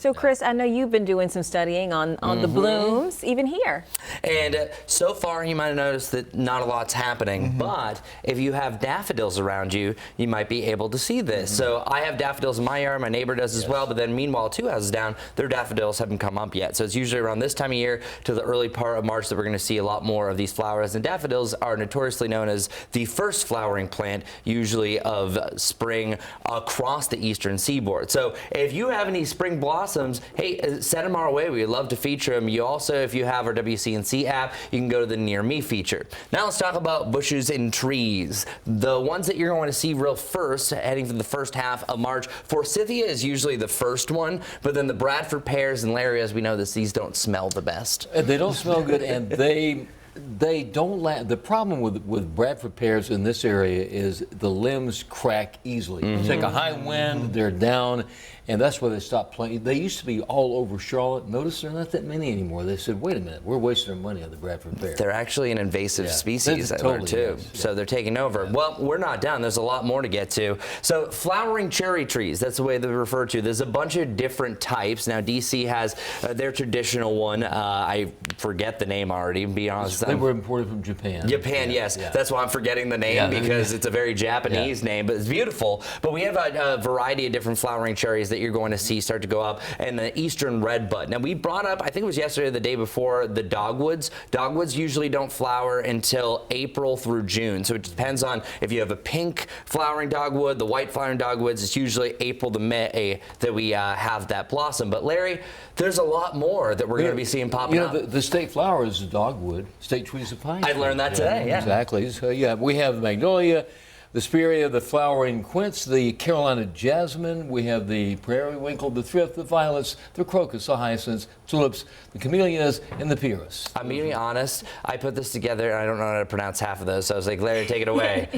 So, Chris, I know you've been doing some studying on the blooms, even here. And so far, you might have noticed that not a lot's happening. But if you have daffodils around you, you might be able to see this. So I have daffodils in my yard. My neighbor does as well. But then, meanwhile, 2 houses down, their daffodils haven't come up yet. So it's usually around this time of year to the early part of March that we're going to see a lot more of these flowers. And daffodils are notoriously known as the first flowering plant, usually of spring across the eastern seaboard. So if you have any spring blossoms, hey, send them our way. We'd love to feature them. You also, if you have our WCNC app, you can go to the Near Me feature. Now let's talk about bushes and trees. The ones that you're going to see real first, heading through the first half of March. Forsythia is usually the first one, but then the Bradford pears and Larry, as we know this, these don't smell the best. They don't smell good, and they don't last. The problem with Bradford pears in this area is the limbs crack easily. You take a high wind, they're down, and that's why they stopped playing. They used to be all over Charlotte. Notice there are not that many anymore. They said, wait a minute, we're wasting our money on the Bradford pear. They're actually an invasive species, I learned too. So they're taking over. Well, we're not done. There's a lot more to get to. So flowering cherry trees, that's the way they're referred to. There's a bunch of different types. Now, DC has their traditional one. I forget the name already, to be honest. They were imported from Japan. Japan, yes. That's why I'm forgetting the name, because it's a very Japanese name, but it's beautiful. But we have a variety of different flowering cherries that you're going to see start to go up, and the eastern redbud. Now, we brought up, I think it was yesterday or the day before, the dogwoods. Dogwoods usually don't flower until April through June, so it depends on if you have a pink flowering dogwood, the white flowering dogwoods. It's usually April to May that we have that blossom. But Larry, there's a lot more that we're going to be seeing popping up. The state flower is the dogwood. State trees of pine. I learned that today, Exactly. So, we have the magnolia, the spirea, the flowering quince, the Carolina jasmine. We have the prairie winkle, the thrift, the violets, the crocus, the hyacinths, tulips, the camellias, and the pyrrhus. I'm being honest. I put this together, and I don't know how to pronounce half of those. So I was like, Larry, take it away.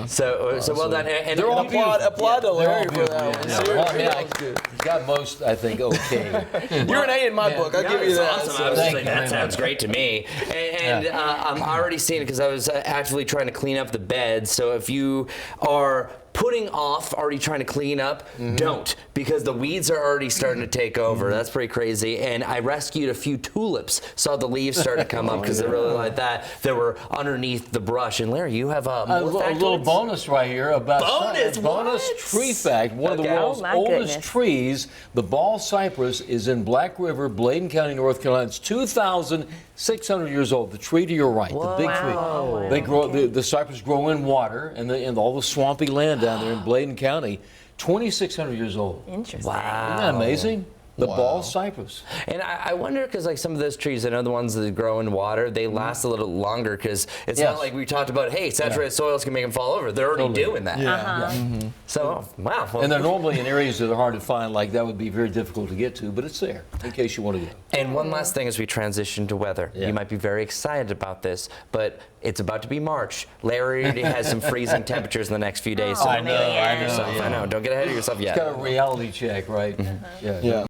So well done. And they're all applaud to Larry for that one. You got most, I think, okay. You're an A in my book. I'll give you that. Awesome. I was just like, that sounds great to me. And I'm already seeing it because I was actively trying to clean up the beds. So if you are putting off already trying to clean up, don't, because the weeds are already starting to take over. That's pretty crazy. And I rescued a few tulips, saw the leaves start to come up because they're really like that. They were underneath the brush. And Larry, you have a little bonus right here about bonus tree fact. One of the world's oldest trees, the ball cypress, is in Black River, Bladen County, North Carolina. It's 2,600 years old. The tree to your right, the big tree. They grow. The cypress grow in water and all the swampy land down there in Bladen County. 2,600 years old. Interesting. Wow. Isn't that amazing? The ball cypress. And I wonder, because like some of those trees, I know the ones that grow in water, they last a little longer, because it's not like we talked about, hey, saturated soils can make them fall over. They're already doing that. So, wow. Well, And they're normally in areas that are hard to find, like that would be very difficult to get to, but it's there in case you want to go. And one last thing as we transition to weather. You might be very excited about this, but it's about to be March. Larry already has some freezing temperetures in the next few days. So I know. Don't get ahead of yourself yet. It's got a reality check, right? Yeah.